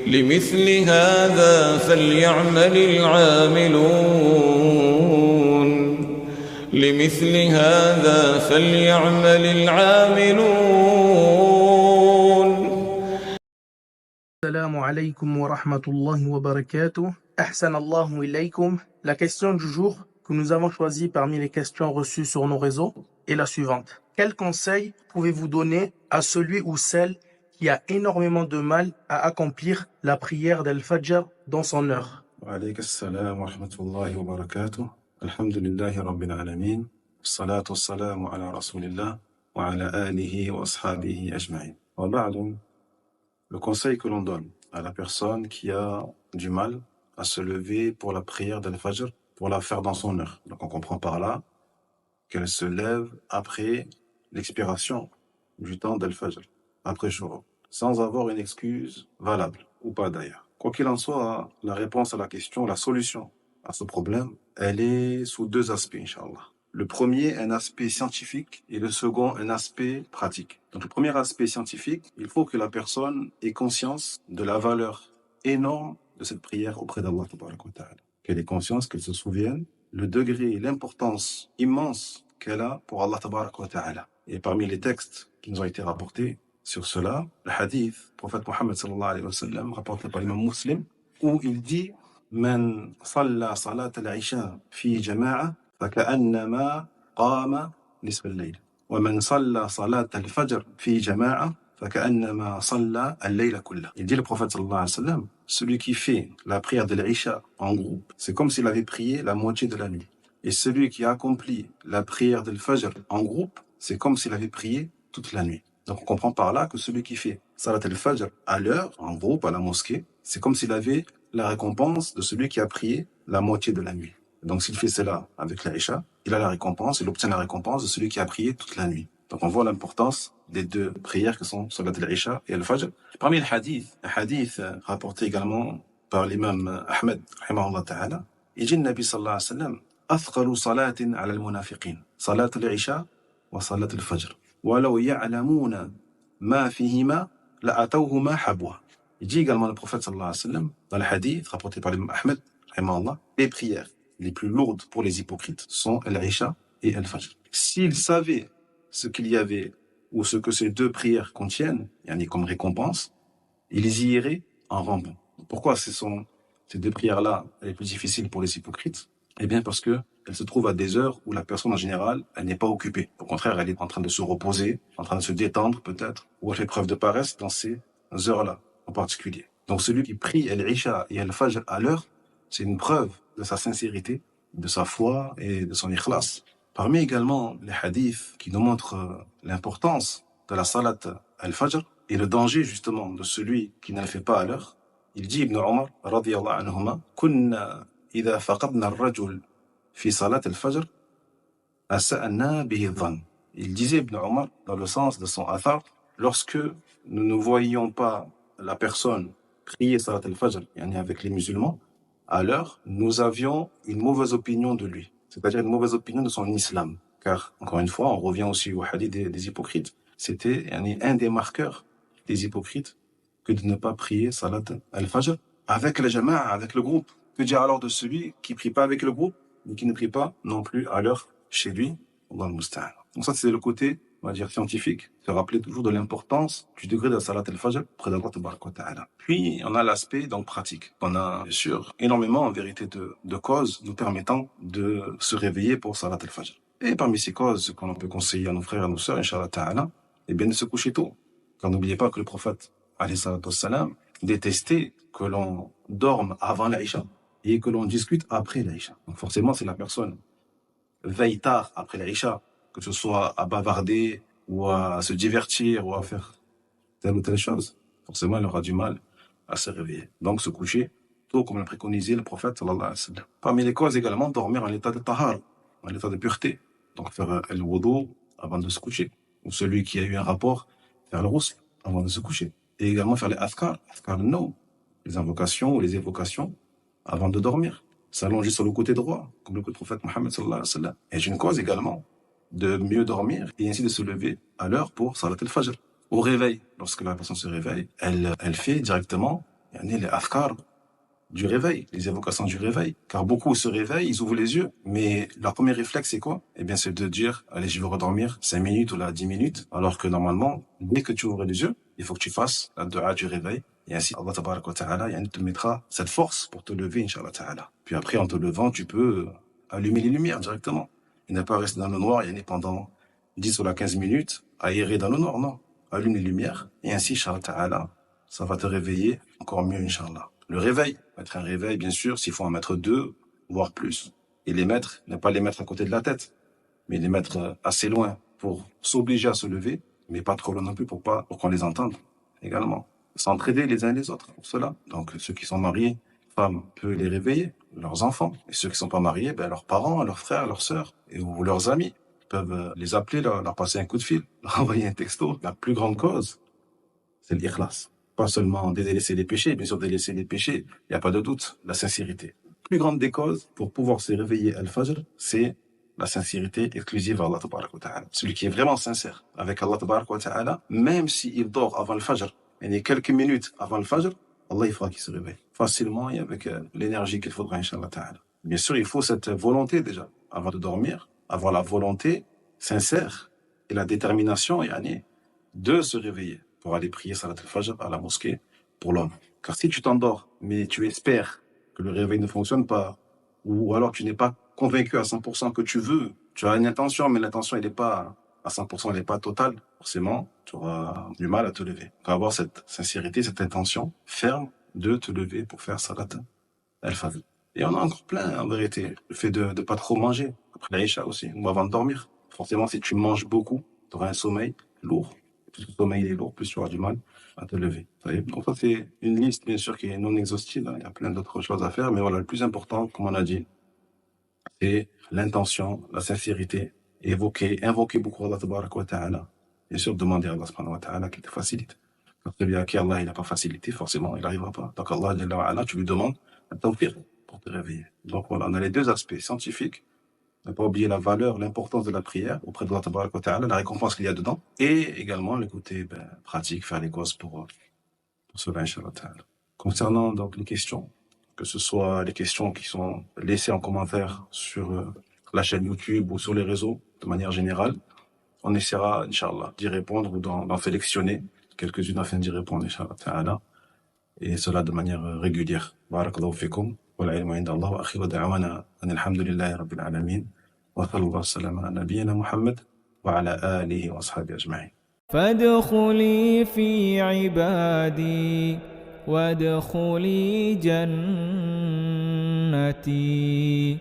لمثل هذا فليعمل العاملون لمثل هذا فليعمل العاملون. Assalamu alaikum wa rahmatullahi wa barakatuh. Ahsan Allahu ilaykum. La question du jour que nous avons choisie parmi les questions reçues sur nos réseaux est la suivante. Quel conseil pouvez-vous donner à celui ou celle qui a énormément de mal à accomplir la prière d'Al-Fajr dans son heure? Wa alaykum assalam wa rahmatullahi wa barakatuh. Alhamdulillahi rabbil alamin. Salatu wassalamu ala rasulillah wa ala alihi wa ashabihi ajma'in. Wa ba'du. Le conseil que l'on donne à la personne qui a du mal à se lever pour la prière d'Al-Fajr, pour la faire dans son heure. Donc on comprend par là qu'elle se lève après l'expiration du temps d'Al-Fajr, après Shourouk, sans avoir une excuse valable, ou pas d'ailleurs. Quoi qu'il en soit, la réponse à la question, la solution à ce problème, elle est sous deux aspects, Inch'Allah. Le premier, un aspect scientifique, et le second, un aspect pratique. Donc le premier aspect scientifique, il faut que la personne ait conscience de la valeur énorme de cette prière auprès d'Allah Ta'ala. Qu'elle ait conscience, qu'elle se souvienne, le degré et l'importance immense qu'elle a pour Allah Ta'ala. Et parmi les textes qui nous ont été rapportés sur cela, le hadith, le prophète Mohammed sallallahu alayhi wa sallam, rapporté par l'imam Muslim, où il dit « Man salla salat al-isha fi jama'a فكأنما قام نصف الليل ومن صلى صلاة الفجر في جماعة فكأنما صلى الليل كله. Il dit le prophète sallallahu alayhi wa sallam, celui qui fait la prière de l'Isha en groupe, c'est comme s'il avait prié la moitié de la nuit. Et celui qui accomplit la prière de l'Fajr en groupe, c'est comme s'il avait prié toute la nuit. Donc on comprend par là que celui qui fait Salat al-Fajr à l'heure, en groupe, à la mosquée, c'est comme s'il avait la récompense de celui qui a prié la moitié de la nuit. Donc s'il fait cela avec l'Aïcha, il a la récompense, il obtient la récompense de celui qui a prié toute la nuit. Donc on voit l'importance des deux prières que sont Salat al-Isha et al-Fajr. Parmi les hadiths, un hadith rapporté également par l'imam Ahmed, rahimahullah ta'ala, il dit le Nabi sallallahu alayhi wa sallam, أثقل صلاة على المنافقين صلاة العشاء وصلاة الفجر ولو يعلمون ما فيهما لأتوهما حبوا. Il dit également le prophète sallallahu alayhi wa sallam dans le hadith rapporté par l'imam Ahmed, rahimahullah, les prières les plus lourdes pour les hypocrites sont l'Aïcha et Al-Fajr. S'ils savaient ce qu'il y avait ou ce que ces deux prières contiennent, yani comme récompense, ils y iraient en rampant. Pourquoi ces deux prières-là les plus difficiles pour les hypocrites? Eh bien parce que elles se trouvent à des heures où la personne en général, elle n'est pas occupée. Au contraire, elle est en train de se reposer, en train de se détendre peut-être, ou elle fait preuve de paresse dans ces heures-là en particulier. Donc celui qui prie Al-Isha et Al-Fajr à l'heure, c'est une preuve de sa sincérité, de sa foi et de son ikhlas. Parmi également les hadiths qui nous montrent l'importance de la salat al-Fajr et le danger justement de celui qui ne le fait pas à l'heure, il dit Ibn Omar, radiyallahu anhuma, kunna idha faqadna ar-rajul fi salat al-Fajr asa'na bihi dhann. Il disait Ibn Omar dans le sens de son athar, lorsque nous ne voyions pas la personne prier salat al-Fajr, yani avec les musulmans, à l'heure, nous avions une mauvaise opinion de lui, c'est-à-dire une mauvaise opinion de son islam. Car, encore une fois, on revient aussi au hadith des hypocrites. C'était un des marqueurs des hypocrites que de ne pas prier Salat al-Fajr avec la jama'a, avec le groupe. Que dire alors de celui qui ne prie pas avec le groupe, mais qui ne prie pas non plus à l'heure chez lui? Allah al-Musta'an. Donc ça, c'est le côté, on va dire, scientifique, se rappeler toujours de l'importance du degré de la Salat al-Fajr près d'Allah Ta'ala. Puis, on a l'aspect donc pratique. On a, bien sûr, énormément, en vérité, de causes nous permettant de se réveiller pour Salat al-Fajr. Et parmi ces causes qu'on peut conseiller à nos frères et à nos sœurs, Inch'Allah Ta'ala, eh bien, de se coucher tôt. Car n'oubliez pas que le prophète, alayhi salatu wassalam, détestait que l'on dorme avant l'Aïcha et que l'on discute après l'Aïcha. Donc forcément, si la personne veille tard après l'Aïcha, que ce soit à bavarder ou à se divertir ou à faire telle ou telle chose, forcément, elle aura du mal à se réveiller. Donc, se coucher tôt, comme l'a préconisé le prophète, sallallahu alayhi wa sallam. Parmi les causes également, dormir en état de tahar, en état de pureté. Donc, faire le wudu avant de se coucher. Ou celui qui a eu un rapport, faire le ghusl avant de se coucher. Et également faire les adhkar al-nawm, les invocations ou les évocations avant de dormir. S'allonger sur le côté droit, comme le prophète Mohammed sallallahu alayhi wa sallam. Et j'ai une cause également de mieux dormir et ainsi de se lever à l'heure pour Salat al-Fajr. Au réveil, lorsque la personne se réveille, elle fait directement les adhkar du réveil, les évocations du réveil. Car beaucoup se réveillent, ils ouvrent les yeux, mais leur premier réflexe, c'est quoi? Eh bien, c'est de dire, allez, je vais redormir 5 minutes ou là 10 minutes, alors que normalement, dès que tu ouvres les yeux, il faut que tu fasses la dua du réveil, et ainsi, Allah tabaraka wa ta'ala, te mettra cette force pour te lever, Inch'Allah ta'ala. Puis après, en te levant, tu peux allumer les lumières directement. Il n'a pas resté dans le noir, pendant 10 ou là 15 minutes, à errer dans le noir, non. Allume les lumières, et ainsi, Inch'Allah ta'ala, ça va te réveiller encore mieux, Inch'Allah. Le réveil, mettre un réveil, bien sûr, s'il faut en mettre 2, voire plus. Et les mettre, ne pas les mettre à côté de la tête, mais les mettre assez loin pour s'obliger à se lever, mais pas trop loin non plus pour qu'on les entende également. S'entraider les uns les autres pour cela. Donc, ceux qui sont mariés, femmes peuvent les réveiller, leurs enfants. Et ceux qui sont pas mariés, leurs parents, leurs frères, leurs sœurs, ou leurs amis peuvent les appeler, leur passer un coup de fil, leur envoyer un texto. La plus grande cause, c'est l'ikhlas. Pas seulement délaisser les péchés, bien sûr délaisser les péchés, il n'y a pas de doute, la sincérité. La plus grande des causes pour pouvoir se réveiller al-Fajr, c'est la sincérité exclusive à Allah tabaraka wa ta'ala. Celui qui est vraiment sincère avec Allah tabaraka wa ta'ala, même s'il dort avant le Fajr, et quelques minutes avant le Fajr, Allah il fera qu'il se réveille facilement et avec l'énergie qu'il faudra, Inch'Allah ta'ala. Bien sûr, il faut cette volonté déjà, avant de dormir, avoir la volonté sincère et la détermination, de se réveiller pour aller prier Salat al-Fajr à la mosquée pour l'homme. Car si tu t'endors, mais tu espères que le réveil ne fonctionne pas, ou alors tu n'es pas convaincu à 100% que tu as une intention, mais l'intention elle n'est pas à 100%, elle n'est pas totale, forcément, tu auras du mal à te lever. Il faut avoir cette sincérité, cette intention ferme de te lever pour faire Salat al-Fajr. Et on a encore plein, en vérité. Le fait de ne pas trop manger, après l'Aïcha aussi, ou avant de dormir. Forcément, si tu manges beaucoup, tu auras un sommeil lourd. Plus le sommeil est lourd, plus tu auras du mal à te lever. Donc ça, c'est une liste, bien sûr, qui est non exhaustive. Il y a plein d'autres choses à faire. Mais voilà, le plus important, comme on a dit, c'est l'intention, la sincérité, invoquer beaucoup Allah tabaraka wa ta'ala. Bien sûr, demander à Allah subhanahu wa ta'ala qu'il te facilite. Parce que celui à qui Allah il n'a pas facilité, forcément, il n'arrivera pas. Donc Allah, jalla wa ala, tu lui demandes un tawfiq pour te réveiller. Donc voilà, on a les deux aspects scientifiques. Ne pas oublier la valeur, l'importance de la prière auprès de Allah tabaraka wa ta'ala, la récompense qu'il y a dedans, et également le côté pratique, faire les causes pour cela, Inch'Allah ta'ala. Concernant donc les questions, que ce soit les questions qui sont laissées en commentaire sur la chaîne YouTube ou sur les réseaux, de manière générale, on essaiera, Inch'Allah, d'y répondre ou d'en sélectionner quelques-unes afin d'y répondre, Inch'Allah ta'ala, et cela de manière régulière. Barakallahu fikum. والعلم عند الله وآخر دعوانا أن الحمد لله رب العالمين وصلى الله وسلم على نبينا محمد وعلى آله وأصحابه أجمعين. فادخلي في عبادي وادخلي جنتي.